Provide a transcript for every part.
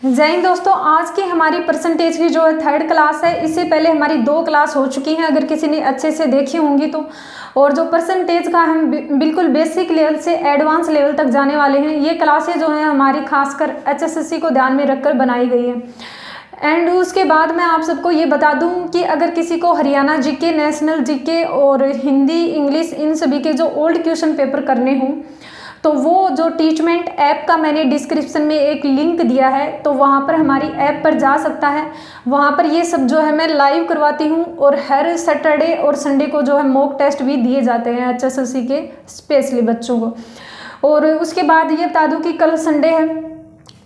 जय हिंद दोस्तों, आज की हमारी परसेंटेज की जो है थर्ड क्लास है। इससे पहले हमारी 2 क्लास हो चुकी हैं, अगर किसी ने अच्छे से देखी होंगी तो। और जो परसेंटेज का हम बिल्कुल बेसिक लेवल से एडवांस लेवल तक जाने वाले हैं। ये क्लासेज जो हैं हमारी खासकर HSSC को ध्यान में रखकर बनाई गई है। एंड उसके बाद मैं आप सबको ये बता दूं कि अगर किसी को हरियाणा जीके, नेशनल जीके और हिंदी, इंग्लिश इन सभी के जो ओल्ड क्वेश्चन पेपर करने हों तो वो जो टीचमेंट ऐप का मैंने डिस्क्रिप्शन में एक लिंक दिया है, तो वहाँ पर हमारी ऐप पर जा सकता है। वहाँ पर ये सब जो है मैं लाइव करवाती हूँ और हर सैटरडे और संडे को जो है मॉक टेस्ट भी दिए जाते हैं HSSC के स्पेशली बच्चों को। और उसके बाद ये बता दूँ कि कल संडे है,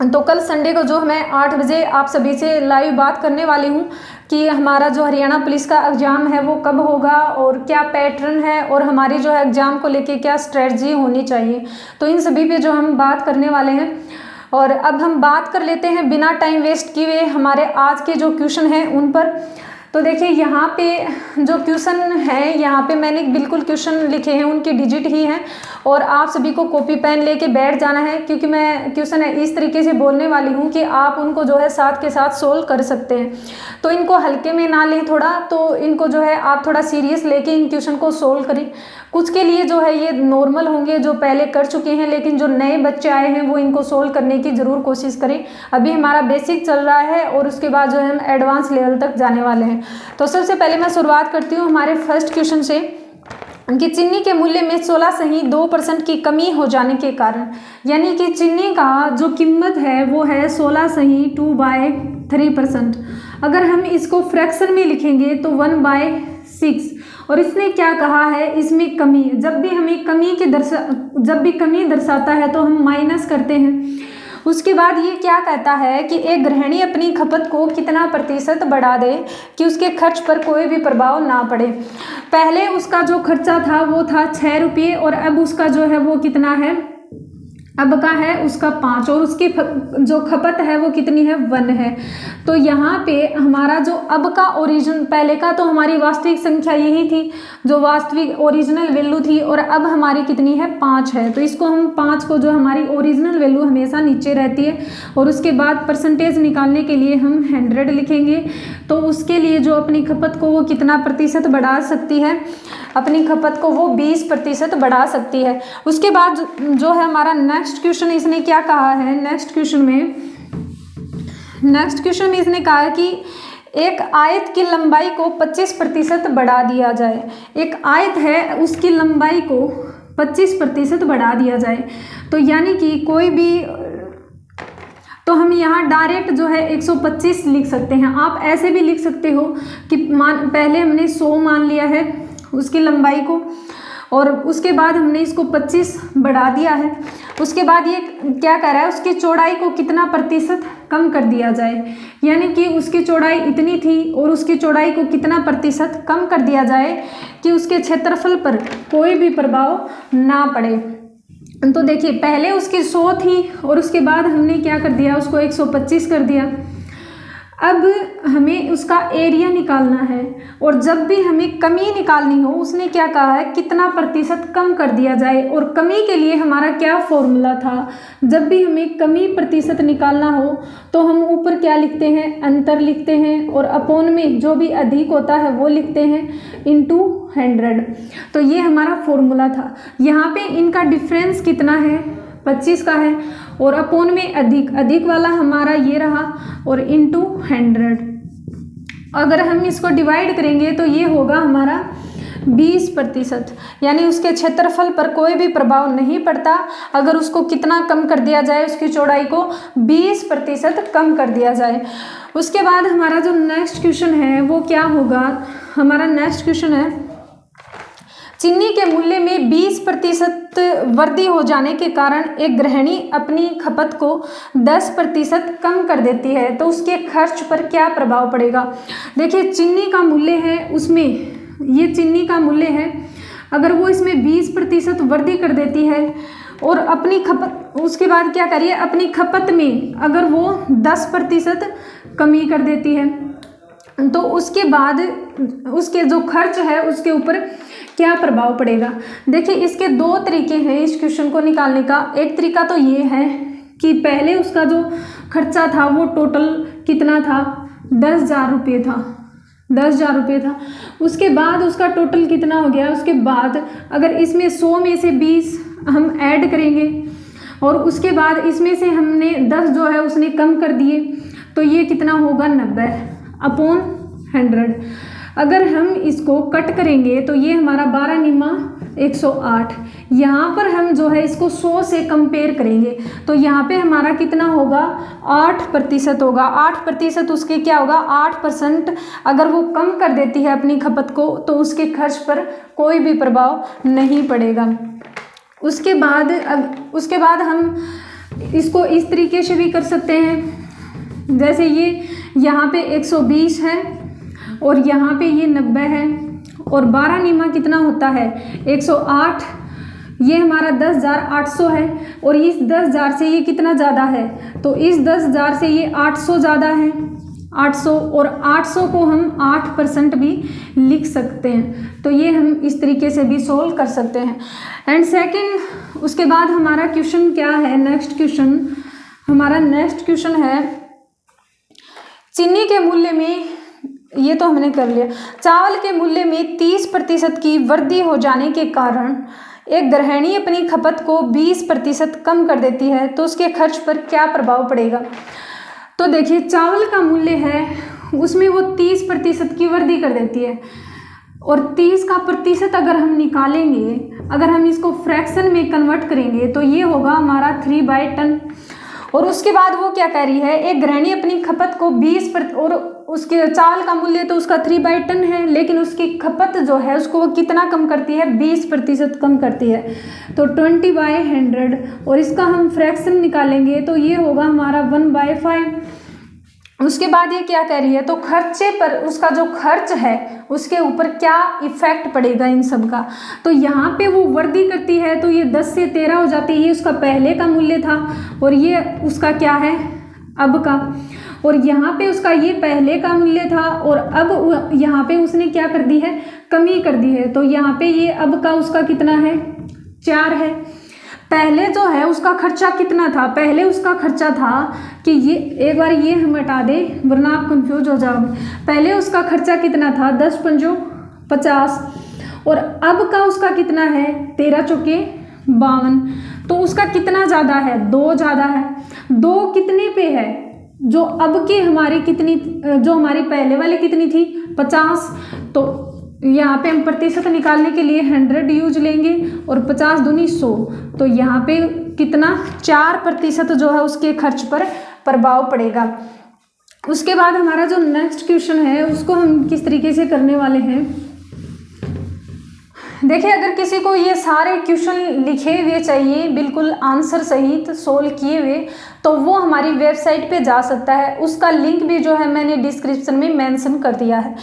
तो कल संडे को जो मैं 8 बजे आप सभी से लाइव बात करने वाली हूँ कि हमारा जो हरियाणा पुलिस का एग्ज़ाम है वो कब होगा और क्या पैटर्न है और हमारी जो है एग्ज़ाम को लेके क्या स्ट्रेटजी होनी चाहिए। तो इन सभी पे जो हम बात करने वाले हैं। और अब हम बात कर लेते हैं बिना टाइम वेस्ट किए हमारे आज के जो क्वेश्चन हैं उन पर। तो देखिए यहाँ पे जो क्वेश्चन है, यहाँ पे मैंने बिल्कुल क्वेश्चन लिखे हैं, उनकी डिजिट ही हैं और आप सभी को कॉपी पेन लेके बैठ जाना है, क्योंकि मैं क्वेश्चन इस तरीके से बोलने वाली हूँ कि आप उनको जो है साथ के साथ सोल्व कर सकते हैं। तो इनको हल्के में ना लें थोड़ा, तो इनको जो है आप थोड़ा सीरियस लेके इन क्वेश्चन को सोल्व करें। कुछ के लिए जो है ये नॉर्मल होंगे जो पहले कर चुके हैं, लेकिन जो नए बच्चे आए हैं वो इनको सोल्व करने की ज़रूर कोशिश करें। अभी हमारा बेसिक चल रहा है और उसके बाद जो है हम एडवांस लेवल तक जाने वाले हैं। तो सबसे पहले मैं शुरुआत करती हूँ हमारे फर्स्ट क्वेश्चन से कि चीनी के मूल्य में 16.2% की कमी हो जाने के कारण, यानी कि चीनी का जो कीमत है वो है 16.2/3%। अगर हम इसको फ्रैक्शन में लिखेंगे तो 1/6। और इसने क्या कहा है, इसमें कमी, जब भी कमी दर्शाता है तो हम माइनस करते हैं। उसके बाद ये क्या कहता है कि एक गृहिणी अपनी खपत को कितना प्रतिशत बढ़ा दे कि उसके खर्च पर कोई भी प्रभाव ना पड़े। पहले उसका जो खर्चा था वो था 6 रुपये और अब उसका जो है वो कितना है, अब का है उसका 5 और उसकी जो खपत है वो कितनी है, 1 है। तो यहाँ पे हमारा जो अब का ओरिजिन, पहले का तो हमारी वास्तविक संख्या यही थी जो वास्तविक ओरिजिनल वैल्यू थी, और अब हमारी कितनी है, 5 है। तो इसको हम 5 को जो हमारी ओरिजिनल वैल्यू हमेशा नीचे रहती है, और उसके बाद परसेंटेज निकालने के लिए हम 100 लिखेंगे। तो उसके लिए जो अपनी खपत को वो कितना प्रतिशत बढ़ा सकती है, अपनी खपत को वो 20% बढ़ा सकती है। उसके बाद जो है हमारा नेक्स्ट क्वेश्चन, इसने क्या कहा है, नेक्स्ट क्वेश्चन में इसने कहा है कि एक आयत की लंबाई को 25% बढ़ा दिया जाए। एक आयत है उसकी लंबाई को 25% बढ़ा दिया जाए। तो यानी कि कोई भी, तो हम यहाँ डायरेक्ट जो है 125 लिख सकते हैं। आप ऐसे भी लिख सकते हो कि पहले हमने 100 मान लिया है उसकी लंबाई को, और उसके बाद हमने इसको 25 बढ़ा दिया है। उसके बाद ये क्या कह रहा है, उसकी चौड़ाई को कितना प्रतिशत कम कर दिया जाए, यानी कि उसकी चौड़ाई इतनी थी और उसकी चौड़ाई को कितना प्रतिशत कम कर दिया जाए कि उसके क्षेत्रफल पर कोई भी प्रभाव ना पड़े। तो देखिए पहले उसकी 100 थी और उसके बाद हमने क्या कर दिया, उसको 125 कर दिया। अब हमें उसका एरिया निकालना है, और जब भी हमें कमी निकालनी हो उसने क्या कहा है, कितना प्रतिशत कम कर दिया जाए। और कमी के लिए हमारा क्या फॉर्मूला था, जब भी हमें कमी प्रतिशत निकालना हो तो हम ऊपर क्या लिखते हैं, अंतर लिखते हैं, और अपॉन में जो भी अधिक होता है वो लिखते हैं इंटू 100। तो ये हमारा फॉर्मूला था। यहाँ पे इनका डिफरेंस कितना है, 25 का है, और अपॉन में अधिक वाला हमारा ये रहा, और इंटू 100। अगर हम इसको डिवाइड करेंगे तो ये होगा हमारा 20%, यानी उसके क्षेत्रफल पर कोई भी प्रभाव नहीं पड़ता अगर उसको कितना कम कर दिया जाए, उसकी चौड़ाई को 20% कम कर दिया जाए। उसके बाद हमारा जो नेक्स्ट क्वेश्चन है वो क्या होगा, हमारा नेक्स्ट क्वेश्चन है चीनी के मूल्य में 20% वृद्धि हो जाने के कारण एक गृहिणी अपनी खपत को 10% कम कर देती है, तो उसके खर्च पर क्या प्रभाव पड़ेगा। देखिए चीनी का मूल्य है, उसमें ये चीनी का मूल्य है, अगर वो इसमें 20% वृद्धि कर देती है और अपनी खपत, उसके बाद क्या करिए, अपनी खपत में अगर वो 10% कमी कर देती है तो उसके बाद उसके जो खर्च है उसके ऊपर क्या प्रभाव पड़ेगा। देखिए इसके 2 तरीके हैं इस क्वेश्चन को निकालने का। एक तरीका तो ये है कि पहले उसका जो खर्चा था वो टोटल कितना था, 10,000 रुपये था, 10,000 रुपये था। उसके बाद उसका टोटल कितना हो गया, उसके बाद अगर इसमें 100 में से 20 हम ऐड करेंगे और उसके बाद इसमें से हमने 10 जो है उसने कम कर दिए, तो ये कितना होगा, 90/100। अगर हम इसको कट करेंगे तो ये हमारा 12 निमा 108। यहाँ पर हम जो है इसको 100 से कंपेयर करेंगे तो यहाँ पे हमारा कितना होगा, 8% होगा। 8% उसके क्या होगा, 8% अगर वो कम कर देती है अपनी खपत को तो उसके खर्च पर कोई भी प्रभाव नहीं पड़ेगा। उसके बाद हम इसको इस तरीके से भी कर सकते हैं, जैसे ये यहाँ पे 120 है और यहाँ पे ये 90 है और 12 निमा कितना होता है, 108। ये हमारा 10,800 है और इस 10,000 से ये कितना ज़्यादा है, तो इस 10,000 से ये 800 ज़्यादा है, 800, और 800 को हम 8% भी लिख सकते हैं। तो ये हम इस तरीके से भी सोल्व कर सकते हैं। एंड सेकंड, उसके बाद हमारा क्वेश्चन क्या है, नेक्स्ट क्वेश्चन है चीनी के मूल्य में, ये तो हमने कर लिया। चावल के मूल्य में 30% की वृद्धि हो जाने के कारण एक गृहिणी अपनी खपत को 20% कम कर देती है तो उसके खर्च पर क्या प्रभाव पड़ेगा। तो देखिए, चावल का मूल्य है उसमें वो 30% की वृद्धि कर देती है और 30 का प्रतिशत अगर हम निकालेंगे, अगर हम इसको फ्रैक्शन में कन्वर्ट करेंगे तो ये होगा हमारा 3/10। और उसके बाद वो क्या कह रही है, एक गृहिणी अपनी खपत को 20% और उसके चावल का मूल्य तो उसका 3/10 है, लेकिन उसकी खपत जो है उसको वो कितना कम करती है, 20% कम करती है, तो 20/100। और इसका हम फ्रैक्शन निकालेंगे तो ये होगा हमारा 1/5। उसके बाद ये क्या कह रही है, तो खर्चे पर, उसका जो खर्च है उसके ऊपर क्या इफेक्ट पड़ेगा इन सब का। तो यहाँ पे वो वृद्धि करती है तो ये 10 से 13 हो जाती है, ये उसका पहले का मूल्य था और ये उसका क्या है, अब का। और यहाँ पे उसका ये पहले का मूल्य था और अब यहाँ पे उसने क्या कर दी है, कमी कर दी है। तो यहाँ पे ये अब का उसका कितना है, 4 है। पहले जो है उसका खर्चा कितना था, पहले उसका खर्चा था कि ये एक बार ये हम हटा दें वरना आप कंफ्यूज हो जाओगे। पहले उसका खर्चा कितना था, 10×5 = 50 और अब का उसका कितना है, 13×4 = 52। तो उसका कितना ज़्यादा है, 2 ज़्यादा है। 2 कितने पे है, जो अब की हमारी कितनी, जो हमारी पहले वाली कितनी थी, 50। तो यहाँ पे हम प्रतिशत निकालने के लिए 100 यूज लेंगे और 50 दूनी 100, तो यहाँ पे कितना, 4% जो है उसके खर्च पर प्रभाव पड़ेगा। उसके बाद हमारा जो नेक्स्ट क्वेश्चन है उसको हम किस तरीके से करने वाले हैं, देखिए अगर किसी को ये सारे क्वेश्चन लिखे हुए चाहिए बिल्कुल आंसर सहित सोल्व किए हुए, तो वो हमारी वेबसाइट पे जा सकता है, उसका लिंक भी जो है मैंने डिस्क्रिप्शन में मेंशन कर दिया है।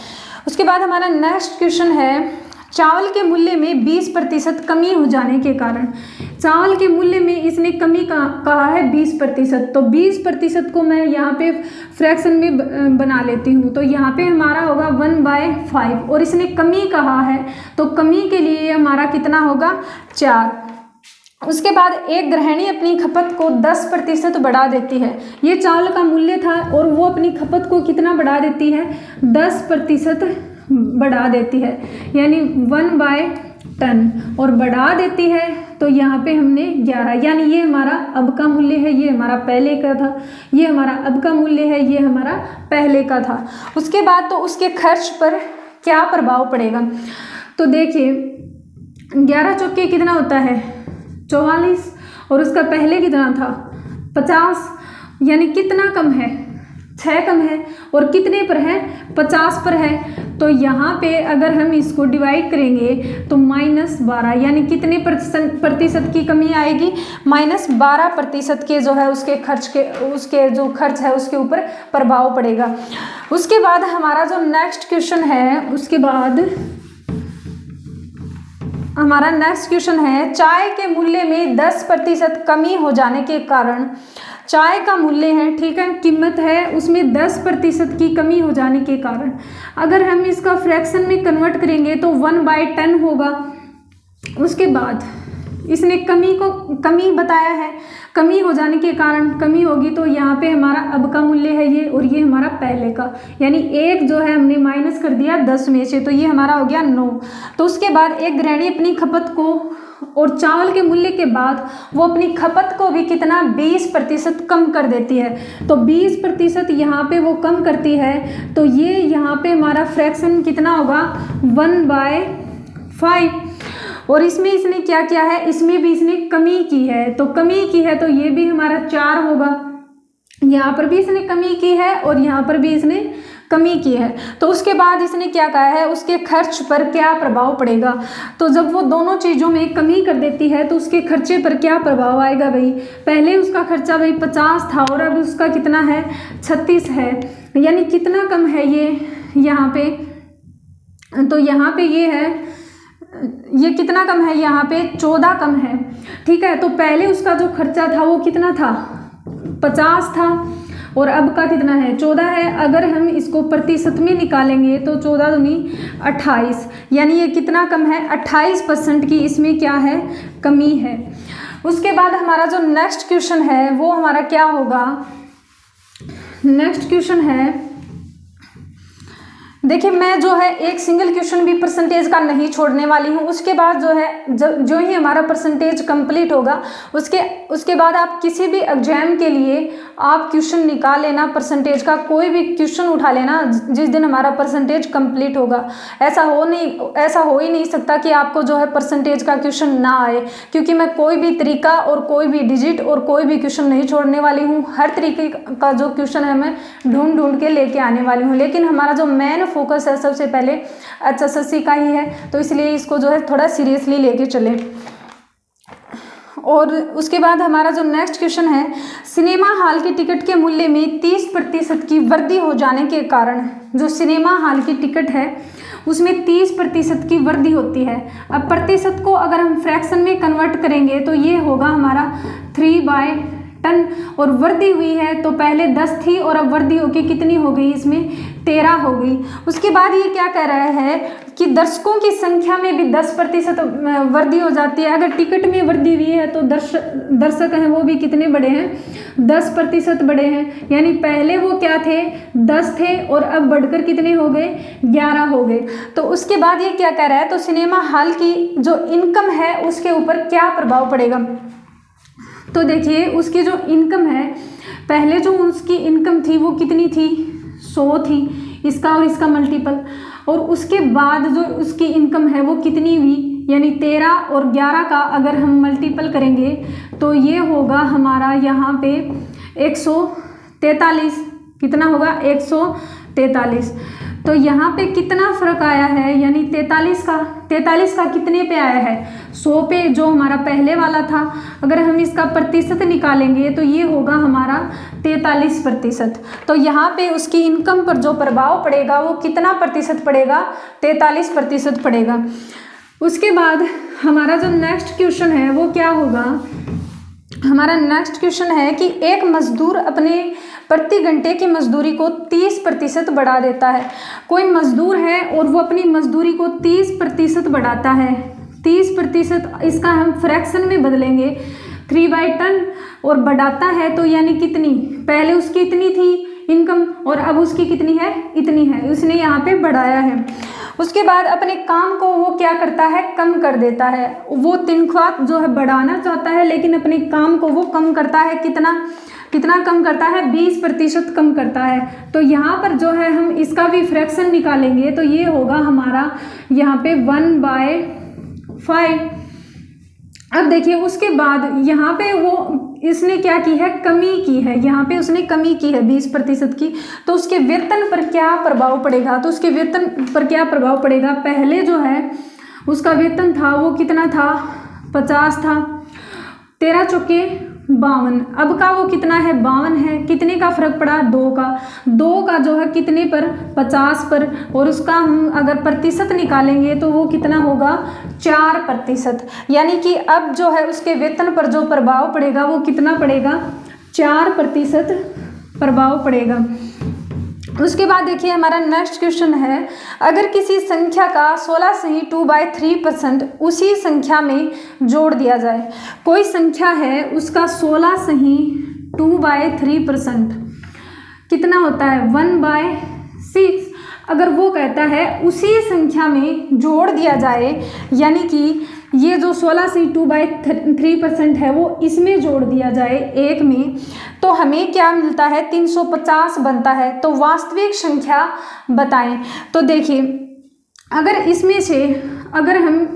उसके बाद हमारा नेक्स्ट क्वेश्चन है, चावल के मूल्य में 20% कमी हो जाने के कारण, चावल के मूल्य में इसने कमी कहा है 20%, तो 20% को मैं यहाँ पे फ्रैक्शन में बना लेती हूँ, तो यहाँ पे हमारा होगा 1/5 और इसने कमी कहा है तो कमी के लिए हमारा कितना होगा, 4। उसके बाद एक गृहिणी अपनी खपत को 10% बढ़ा देती है, ये चावल का मूल्य था और वो अपनी खपत को कितना बढ़ा देती है, 10% बढ़ा देती है, यानी 1/10 और बढ़ा देती है। तो यहाँ पे हमने 11, यानी ये हमारा अब का मूल्य है, ये हमारा पहले का था, ये हमारा अब का मूल्य है, ये हमारा पहले का था। उसके बाद तो उसके खर्च पर क्या प्रभाव पड़ेगा, तो देखिए 11×4 कितना होता है, 44 और उसका पहले कितना था, 50, यानी कितना कम है, 6 कम है और कितने पर है, 50 पर है। तो यहाँ पे अगर हम इसको डिवाइड करेंगे तो -12, यानी कितने प्रतिशत की कमी आएगी, -12% के जो है उसके जो खर्च है उसके ऊपर प्रभाव पड़ेगा। उसके बाद हमारा जो नेक्स्ट क्वेश्चन है, उसके बाद हमारा नेक्स्ट क्वेश्चन है, चाय के मूल्य में 10% कमी हो जाने के कारण, चाय का मूल्य है, ठीक है, कीमत है, उसमें 10% की कमी हो जाने के कारण अगर हम इसका फ्रैक्शन में कन्वर्ट करेंगे तो 1/10 होगा। उसके बाद इसने कमी बताया है, कमी हो जाने के कारण कमी होगी तो यहाँ पे हमारा अब का मूल्य है ये, और ये हमारा पहले का, यानी 1 जो है हमने माइनस कर दिया 10 में से, तो ये हमारा हो गया 9। तो उसके बाद एक गृहिणी अपनी खपत को और चावल के मूल्य के बाद वो अपनी खपत को भी कितना 20% कम कर देती है। तो 20% यहाँ पे वो कम करती है, तो ये यहाँ पे हमारा फ्रैक्शन कितना होगा 1/5। और इसमें इसने क्या किया है, इसमें भी इसने कमी की है, तो कमी की है तो ये भी हमारा 4 होगा। यहाँ पर भी इसने कमी की है और यहाँ पर भी इसने कमी की है। तो उसके बाद इसने क्या कहा है, उसके खर्च पर क्या प्रभाव पड़ेगा। तो जब वो दोनों चीज़ों में कमी कर देती है तो उसके खर्चे पर क्या प्रभाव आएगा भाई। पहले उसका खर्चा भाई 50 था और अब उसका कितना है 36 है, यानी कितना कम है ये यहाँ पे। तो यहाँ पे ये है, ये कितना कम है, यहाँ पे 14 कम है, ठीक है। तो पहले उसका जो खर्चा था वो कितना था 50 था और अब का कितना है 14 है। अगर हम इसको प्रतिशत में निकालेंगे तो 14 दूनी 28, यानी ये कितना कम है 28% की इसमें क्या है कमी है। उसके बाद हमारा जो नेक्स्ट क्वेश्चन है वो हमारा क्या होगा, नेक्स्ट क्वेश्चन है, देखिए मैं जो है एक सिंगल क्वेश्चन भी परसेंटेज का नहीं छोड़ने वाली हूँ। उसके बाद जो है जो ही हमारा परसेंटेज कंप्लीट होगा उसके बाद आप किसी भी एग्जाम के लिए आप क्वेश्चन निकाल लेना, परसेंटेज का कोई भी क्वेश्चन उठा लेना जिस दिन हमारा परसेंटेज कंप्लीट होगा। ऐसा हो ही नहीं सकता कि आपको जो है परसेंटेज का क्वेश्चन ना आए, क्योंकि मैं कोई भी तरीका और कोई भी डिजिट और कोई भी क्वेश्चन नहीं छोड़ने वाली हूँ। हर तरीके का जो क्वेश्चन है मैं ढूंढ के लेके आने वाली हूँ। लेकिन हमारा जो मेन फोकस है सबसे पहले HSSC का ही है, तो इसलिए इसको जो है थोड़ा सीरियसली लेके चले। और उसके बाद हमारा जो नेक्स्ट क्वेश्चन है, सिनेमा हॉल की टिकट के मूल्य में 30% की वृद्धि हो जाने के कारण, जो सिनेमा हॉल की टिकट है उसमें 30% की वृद्धि होती है। अब प्रतिशत को अगर हम फ्रैक्शन में कन्वर्ट करेंगे तो ये होगा हमारा 3/10, और वृद्धि हुई है तो पहले 10 थी और अब वृद्धि होकर कितनी हो गई, इसमें 13 हो गई। उसके बाद ये क्या कह रहा है कि दर्शकों की संख्या में भी 10% वृद्धि हो जाती है। अगर टिकट में वृद्धि हुई है तो दर्शक हैं वो भी कितने बढ़े हैं 10% बढ़े हैं, यानी पहले वो क्या थे 10 थे और अब बढ़कर कितने हो गए 11 हो गए। तो उसके बाद ये क्या कह रहा है, तो सिनेमा हॉल की जो इनकम है उसके ऊपर क्या प्रभाव पड़ेगा। तो देखिए उसकी जो इनकम है, पहले जो उसकी इनकम थी वो कितनी थी 100 थी, इसका और इसका मल्टीपल, और उसके बाद जो उसकी इनकम है वो कितनी हुई, यानी 13 और 11 का अगर हम मल्टीपल करेंगे तो ये होगा हमारा यहाँ पे 143, कितना होगा 143। तो यहाँ पे कितना फ़र्क आया है, यानी 43 का कितने पे आया है 100 पे, जो हमारा पहले वाला था। अगर हम इसका प्रतिशत निकालेंगे तो ये होगा हमारा 43%। तो यहाँ पे उसकी इनकम पर जो प्रभाव पड़ेगा वो कितना प्रतिशत पड़ेगा 43% पड़ेगा। उसके बाद हमारा जो नेक्स्ट क्वेश्चन है वो क्या होगा, हमारा नेक्स्ट क्वेश्चन है कि एक मजदूर अपने प्रति घंटे की मजदूरी को 30% बढ़ा देता है। कोई मजदूर है और वो अपनी मजदूरी को 30% बढ़ाता है, 30%, इसका हम फ्रैक्शन में बदलेंगे 3/10, और बढ़ाता है तो यानी कितनी, पहले उसकी इतनी थी इनकम और अब उसकी कितनी है इतनी है, उसने यहाँ पे बढ़ाया है। उसके बाद अपने काम को वो क्या करता है कम कर देता है, वो तनख्वाह जो है बढ़ाना चाहता है लेकिन अपने काम को वो कम करता है, कितना कम करता है 20% कम करता है। तो यहाँ पर जो है हम इसका भी फ्रैक्शन निकालेंगे तो ये होगा हमारा यहाँ पे 1/5। अब देखिए उसके बाद यहाँ पे वो इसने क्या की है कमी की है, यहाँ पे उसने कमी की है 20% की। तो उसके वेतन पर क्या प्रभाव पड़ेगा, तो उसके वेतन पर क्या प्रभाव पड़ेगा, पहले जो है उसका वेतन था वो कितना था 50 था, 13 चौके 52, अब का वो कितना है 52 है, कितने का फर्क पड़ा 2 का जो है कितने पर 50 पर, और उसका हम अगर प्रतिशत निकालेंगे तो वो कितना होगा 4%, यानी कि अब जो है उसके वेतन पर जो प्रभाव पड़ेगा वो कितना पड़ेगा 4% प्रभाव पड़ेगा। उसके बाद देखिए हमारा नेक्स्ट क्वेश्चन है, अगर किसी संख्या का 16 सही 2/3% उसी संख्या में जोड़ दिया जाए। कोई संख्या है उसका 16 सही 2/3% कितना होता है 1/6। अगर वो कहता है उसी संख्या में जोड़ दिया जाए, यानी कि ये जो 16 से 2/3% है वो इसमें जोड़ दिया जाए एक में, तो हमें क्या मिलता है 350 बनता है। तो वास्तविक संख्या बताएं। तो देखिए अगर इसमें से अगर हम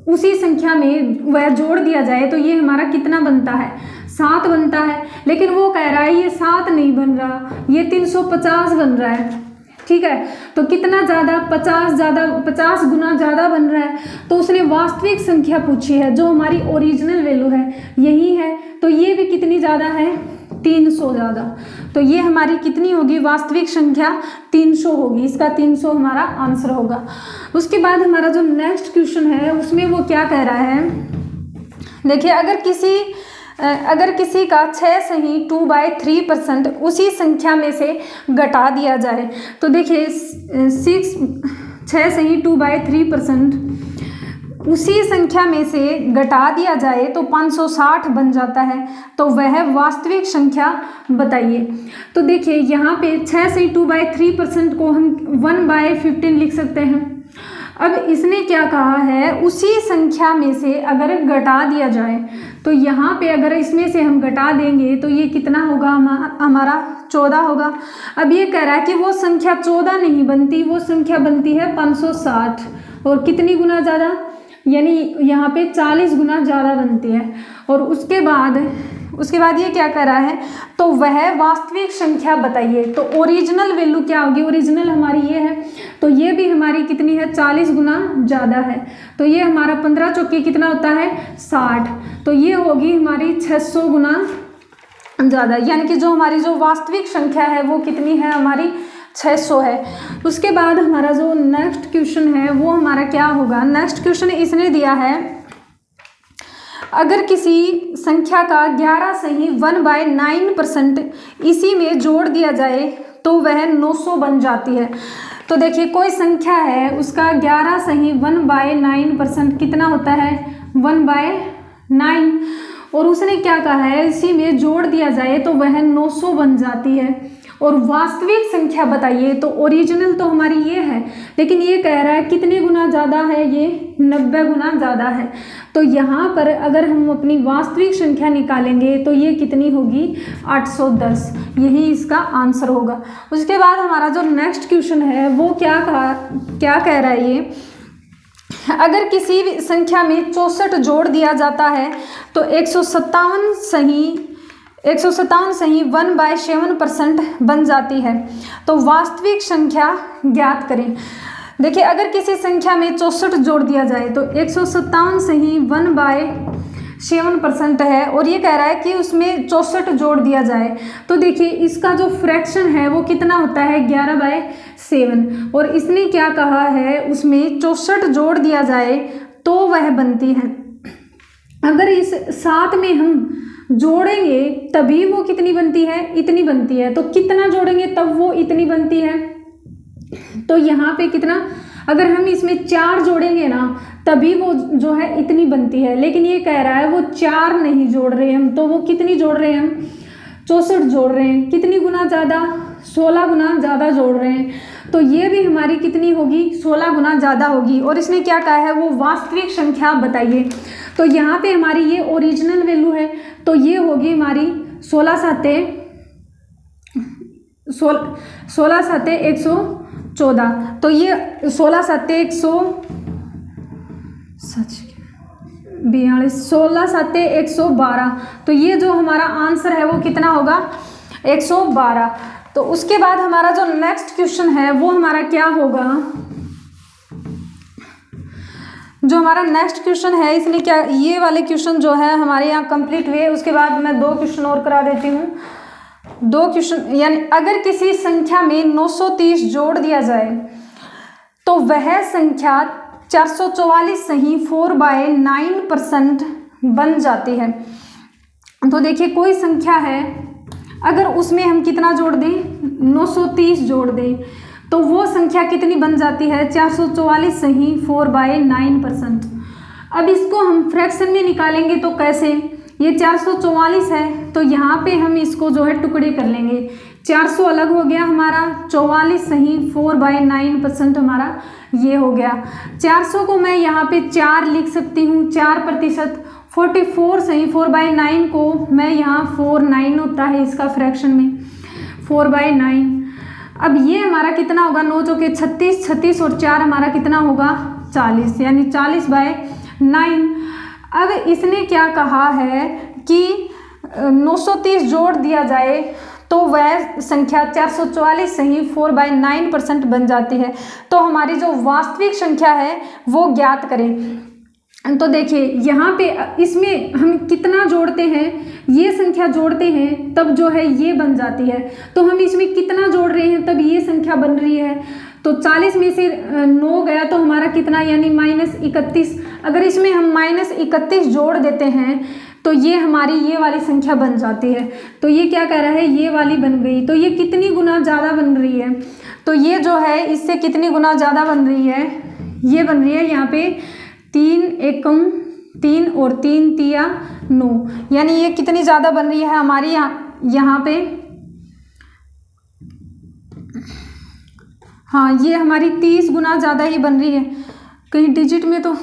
उसी संख्या में वह जोड़ दिया जाए तो ये हमारा कितना बनता है 7 बनता है। लेकिन वो कह रहा है ये 7 नहीं बन रहा, ये 350 बन रहा है। ठीक है, तो कितना ज़्यादा 50 गुना ज़्यादा बन रहा है। तो उसने वास्तविक संख्या पूछी है जो हमारी ओरिजिनल वैल्यू है यही है, तो ये भी कितनी ज़्यादा है 300 ज़्यादा। तो ये हमारी कितनी होगी वास्तविक संख्या 300 होगी। इसका 300 हमारा आंसर होगा। उसके बाद हमारा जो नेक्स्ट क्वेश्चन है उसमें वो क्या कह रहा है, देखिए अगर किसी का 6 सही 2/3% उसी संख्या में से घटा दिया जाए। तो देखिए 6 सही 2/3% उसी संख्या में से घटा दिया जाए तो 560 बन जाता है। तो वह वास्तविक संख्या बताइए। तो देखिए यहाँ पे 6 सही 2/3% को हम 1/15 लिख सकते हैं। अब इसने क्या कहा है उसी संख्या में से अगर घटा दिया जाए, तो यहाँ पे अगर इसमें से हम घटा देंगे तो ये कितना होगा हमारा 14 होगा। अब ये कह रहा है कि वो संख्या 14 नहीं बनती, वो संख्या बनती है 560 और कितनी गुना ज़्यादा, यानी यहाँ पे 40 गुना ज़्यादा बनती है। और उसके बाद ये क्या कह रहा है, तो वह वास्तविक संख्या बताइए। तो ओरिजिनल वैल्यू क्या होगी, ओरिजिनल हमारी ये है, तो ये भी हमारी कितनी है 40 गुना ज़्यादा है। तो ये हमारा 15 चौके कितना होता है 60, तो ये होगी हमारी 600 गुना ज़्यादा, यानी कि जो हमारी जो वास्तविक संख्या है वो कितनी है हमारी 600 है। उसके बाद हमारा जो नेक्स्ट क्वेश्चन है वो हमारा क्या होगा, नेक्स्ट क्वेश्चन इसने दिया है, अगर किसी संख्या का 11 सही 1/9% इसी में जोड़ दिया जाए तो वह 900 बन जाती है। तो देखिए कोई संख्या है उसका 11 सही 1/9% कितना होता है 1/9, और उसने क्या कहा है इसी में जोड़ दिया जाए तो वह 900 बन जाती है। और वास्तविक संख्या बताइए। तो ओरिजिनल तो हमारी ये है, लेकिन ये कह रहा है कितने गुना ज़्यादा है, ये 90 गुना ज़्यादा है। तो यहाँ पर अगर हम अपनी वास्तविक संख्या निकालेंगे तो ये कितनी होगी 810, यही इसका आंसर होगा। उसके बाद हमारा जो नेक्स्ट क्वेश्चन है वो क्या कह रहा है ये, अगर किसी भी संख्या में 64 जोड़ दिया जाता है तो 157 सही 1/7% बन जाती है। तो वास्तविक संख्या ज्ञात करें। देखिए अगर किसी संख्या में 64 जोड़ दिया जाए तो 157 सही 1/7% है, और ये कह रहा है कि उसमें 64 जोड़ दिया जाए। तो देखिए इसका जो फ्रैक्शन है वो कितना होता है 11/7, और इसने क्या कहा है उसमें 64 जोड़ दिया जाए तो वह बनती है। अगर इस 7 में हम जोड़ेंगे तभी वो कितनी बनती है, इतनी बनती है। तो कितना जोड़ेंगे तब वो इतनी बनती है। तो यहाँ पे कितना, अगर हम इसमें 4 जोड़ेंगे ना तभी वो जो है इतनी बनती है। लेकिन ये कह रहा है वो 4 नहीं जोड़ रहे हम, तो वो कितनी जोड़ रहे हैं हम 64 जोड़ रहे हैं। कितनी गुना ज़्यादा 16 गुना ज़्यादा जोड़ रहे हैं। तो ये भी हमारी कितनी होगी 16 गुना ज़्यादा होगी। और इसने क्या कहा है वो वास्तविक संख्या बताइए। तो यहाँ पे हमारी ये ओरिजिनल वैल्यू है, तो ये होगी हमारी 16 साते 114। तो ये 16 साते 112। तो ये जो हमारा आंसर है वो कितना होगा 112। तो उसके बाद हमारा जो नेक्स्ट क्वेश्चन है वो हमारा क्या होगा, जो हमारा नेक्स्ट क्वेश्चन है इसने क्या, ये वाले क्वेश्चन जो है हमारे यहाँ कंप्लीट हुए। उसके बाद मैं 2 क्वेश्चन और करा देती हूँ। 2 क्वेश्चन, यानी अगर किसी संख्या में 930 जोड़ दिया जाए तो वह संख्या 444 सही 4/9% बन जाती है। तो देखिए कोई संख्या है, अगर उसमें हम कितना जोड़ दें 930 जोड़ दें तो वो संख्या कितनी बन जाती है, 444 सही 4/9%। अब इसको हम फ्रैक्शन में निकालेंगे तो कैसे, ये 444 है तो यहाँ पे हम इसको जो है टुकड़े कर लेंगे, 400 अलग हो गया हमारा, 44 सही 4/9% हमारा ये हो गया। 400 को मैं यहाँ पे 4 लिख सकती हूँ, 4%, 44 सही 4/9 को मैं यहाँ 4/9 होता है इसका फ्रैक्शन में 4/9। अब ये हमारा कितना होगा, 9 चौके 36, 36 और 4 हमारा कितना होगा 40, यानी 40/9। अब इसने क्या कहा है कि 930 जोड़ दिया जाए तो वह संख्या 444 सही 4/9% बन जाती है। तो हमारी जो वास्तविक संख्या है वो ज्ञात करें। तो देखिए यहाँ पे इसमें हम कितना जोड़ते हैं, ये संख्या जोड़ते हैं तब जो है ये बन जाती है, तो हम इसमें कितना जोड़ रहे हैं तब ये संख्या बन रही है। तो 40 में से 9 गया तो हमारा कितना, यानी -31। अगर इसमें हम -31 जोड़ देते हैं तो ये हमारी ये वाली संख्या बन जाती है। तो ये क्या कह रहा है, ये वाली बन गई। तो ये कितनी गुना ज़्यादा बन रही है, तो ये जो है इससे कितनी गुना ज़्यादा बन रही है, ये बन रही है यहाँ पे 3 एकम 3 और 3 तिया 9, यानी ये कितनी ज़्यादा बन रही है हमारी यहाँ पे, हाँ ये हमारी 30 गुना ज़्यादा ही बन रही है। कहीं डिजिट में तो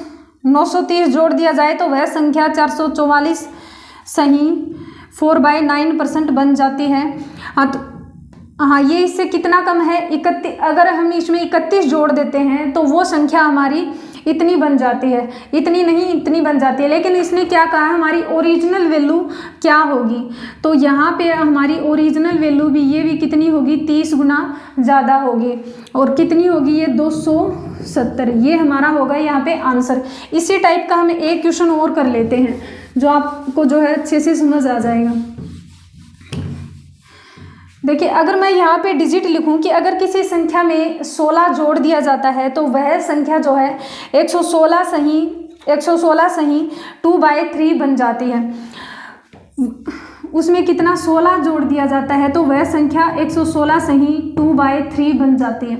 930 जोड़ दिया जाए तो वह संख्या 444 सही 4/9% बन जाती है। हाँ तो हाँ ये इससे कितना कम है, 31। अगर हम इसमें 31 जोड़ देते हैं तो वो संख्या हमारी इतनी बन जाती है, इतनी नहीं इतनी बन जाती है। लेकिन इसने क्या कहा, हमारी ओरिजिनल वैल्यू क्या होगी, तो यहाँ पे हमारी ओरिजिनल वैल्यू भी ये भी कितनी होगी, 30 गुना ज़्यादा होगी। और कितनी होगी ये 270, ये हमारा होगा यहाँ पे आंसर। इसी टाइप का हम एक क्वेश्चन और कर लेते हैं जो आपको जो है अच्छे से समझ आ जाएगा। देखिए अगर मैं यहाँ पे डिजिट लिखूँ कि अगर किसी संख्या में 16 जोड़ दिया जाता है तो वह संख्या जो है 116 सही 2/3 बन जाती है। उसमें कितना 16 जोड़ दिया जाता है तो वह संख्या 116 सही 2/3 बन जाती है।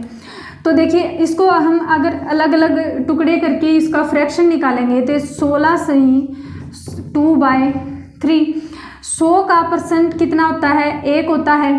तो देखिए इसको हम अगर अलग अलग टुकड़े करके इसका फ्रैक्शन निकालेंगे तो 16 सही 2/3, 100 का % कितना होता है, 1 होता है।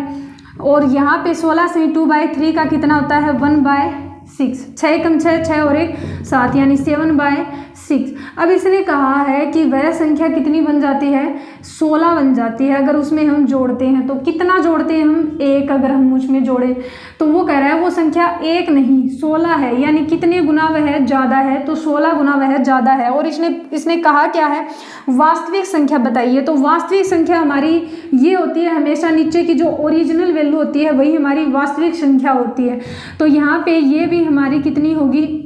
और यहाँ पे 16 सही 2/3 का कितना होता है, 1/6, 6 कम 6, 6 और 1 7, यानी 7/6। अब इसने कहा है कि वह संख्या कितनी बन जाती है, 16 बन जाती है अगर उसमें हम जोड़ते हैं। तो कितना जोड़ते हैं हम, 1 अगर हम उसमें जोड़ें तो वो कह रहा है वो संख्या 1 नहीं 16 है, यानी कितने गुना वह ज़्यादा है, तो 16 गुना वह ज़्यादा है। और इसने कहा क्या है, वास्तविक संख्या बताइए। तो वास्तविक संख्या हमारी ये होती है, हमेशा नीचे की जो ओरिजिनल वैल्यू होती है वही हमारी वास्तविक संख्या होती है। तो यहाँ पे ये भी हमारी कितनी होगी,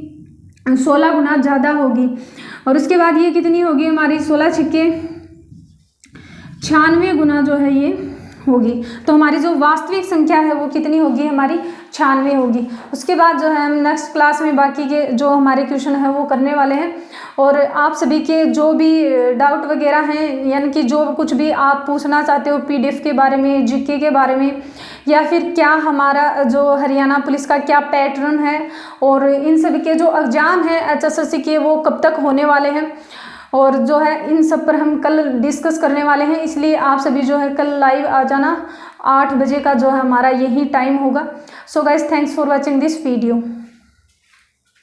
16 गुना ज़्यादा होगी। और उसके बाद ये कितनी होगी हमारी, 16 छिक्के 96 गुना जो है ये होगी। तो हमारी जो वास्तविक संख्या है वो कितनी होगी, हमारी 96 होगी। उसके बाद जो है हम नेक्स्ट क्लास में बाकी के जो हमारे क्वेश्चन है वो करने वाले हैं। और आप सभी के जो भी डाउट वगैरह हैं, यानी कि जो कुछ भी आप पूछना चाहते हो PDF के बारे में, GK के बारे में, या फिर क्या हमारा जो हरियाणा पुलिस का क्या पैटर्न है, और इन सभी के जो एग्ज़ाम है HSSC के वो कब तक होने वाले हैं, और जो है इन सब पर हम कल डिस्कस करने वाले हैं। इसलिए आप सभी जो है कल लाइव आ जाना, 8 बजे का जो है हमारा यही टाइम होगा। So guys, thanks for watching this video.